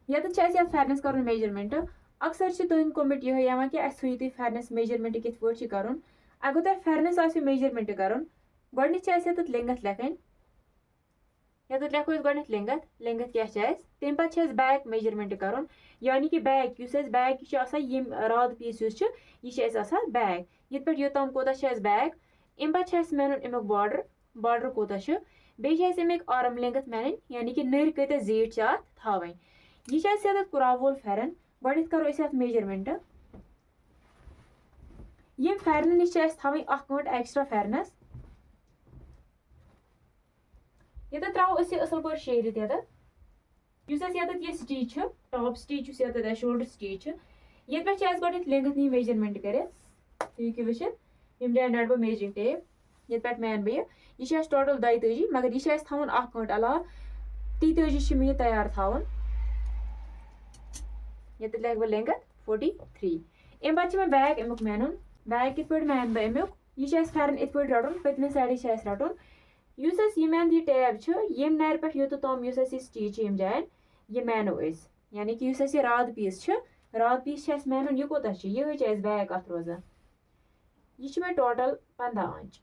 ये फेरनस कर मेजरमेंट अक्सर तुंद कमेंट ये कि थो तुम फेरनस मेजरमेंट कित पे कर अगर तुम फेरनस आ मेजरमेंट कर गोडत लेंगथ लेखन ये लेखो गोडत लेंगथ लेंगथ क्या तम पे बैक मेजरमेंट कर यानी कि बैक बैक यम राद पीस यह बैक ये पे योतम कोता बैक अम पे मैन अमुक बॉर्डर बॉर्डर कोता बे अमिक आर्म लेंगथ मैन यानी कि नर कत जीट थावन यह कुराव वोल फेरन गोडत करो मेजरमेंट यम फेरन नश थवन गंट एक्स्ट्रा फेरनस ये त्रो असल पे शेरित ये stitch top stitch shoulder stitch ये पे गोडत लेंगथ नी मेजरमेंट कर वम डान बह मेजरिंग टेप ये पे मैन बे यह टोटल 32 मगर यह थवन गंट अलाव 33 मे तैयार थवन ये लेख बह लेंगथ 43 अम पे बैक अमुक मैन बैक कित मैन बह अमुक यह फेरन इत रटन पतमे साइड रटन यह मैन यह टैब यम नर पे योत तम यह स्टिच यम जान यह मैनो यानी कि यह राद पीस मैन यह कोता यह बैक अत रोजान यह मे टोटल 15 आंच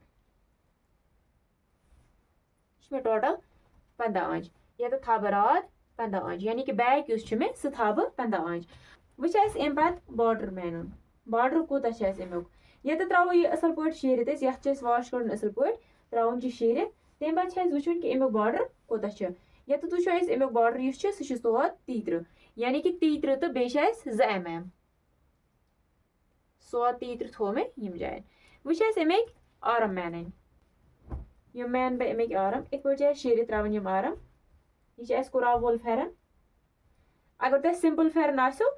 टोटल 15 आंच ये थब राद 15 आंच यानी कि बैक मे सह थब 15 आंच वह अम पे बॉर्डर मैन बॉर्डर कोता अमुक ये त्रो यह असल पे शेरित ये वाश कर असल पे त्रोन शेरित तम पे वुचन कि अमुक बॉर्डर कोता ये वो अमुक बॉर्डर सह 130 यानी कि 30 तो बे 2 mm 130 थो मे यम जान वह अमिक आर्म मैन यम मैन बे अमिक आर्म इत पे शेरित त्रावन यम आर्म यह कुराव वोल फेरन अगर तुम सिंपल फेरन आसो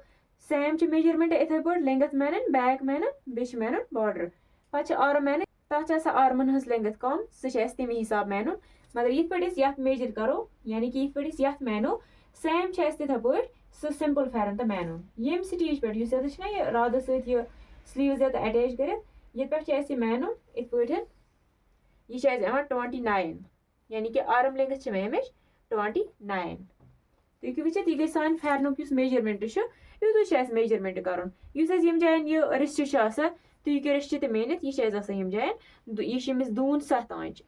सेम मेजरमेंट इथे पे लेंगथ मैन बैक मैन बे मैन बॉर्डर पे आर्म मैन तथ आर्मन हज लेंगथ कम सह तमे हिसाब मैन मगर ये पे मेजर करो यानी कि ये पे मैनो सेम तिथे पे सह सिंपल फेरन तो मैनो यम स्टिच पे ये राद स्लीव्स अटैच कर ये पे मैनो इत पे यह 29 यानी कि आर्म लेंगथ मे 29 तुम वचित यह गई सान फेरनुक मेजरमेंट यूत मेजरमेंट कर यम जान यह रिस्ट तुम हूँ रिस्ट ते मेनित यह यम जान यह दून 7 आंच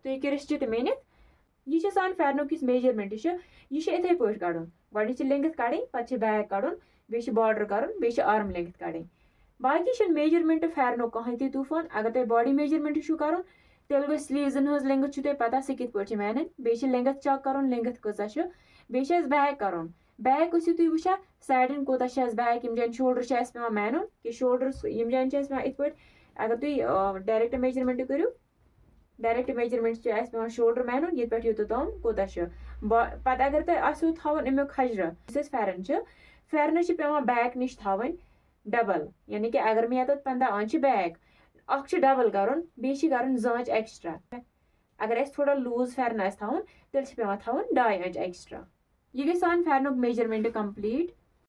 तुम हूँ रिस्ट ते मेनित यह सान फेरनुक मेजरमेंट यह इथे पे कड़ गोड लेंगथ कड़ी पे बैक कड़ बे बॉर्डर कर बे आर्म लेंगथ कड़ी बाकी मेजरमेंट फेरनो कहें ती तूफान अगर तुम बॉडी मेजरमेंट कर तेल गई स्लीव्सन हज लेंगथ तुम पता सह कित पे मैन बे लेंगथ चेक कर लेंगथ कचा बे बैक कर बैक तुम वुचा साइडन कोता बैक यम जान शोल्डर पे मैन कि शोल्डर यम जान इत पे अगर तुम डायरेक्ट मेजरमेंट करो डायरेक्ट मेजरमेंट पे शोल्डर मैन ये पे यूत तम कोता पे अगर तुम आसो थवन अमुक खजर फेरन फेरन पे बैक नश थवन डबल यानी कि अगर मे 15 आंच बैक डबल कर जांच एक्स्ट्रा अगर थोड़ा लूज फेरन थवन तेल पे थवन 2.5 आंच एक्स्ट्रा यह गई सान फेरनुक मेजरमेंट कंप्लीट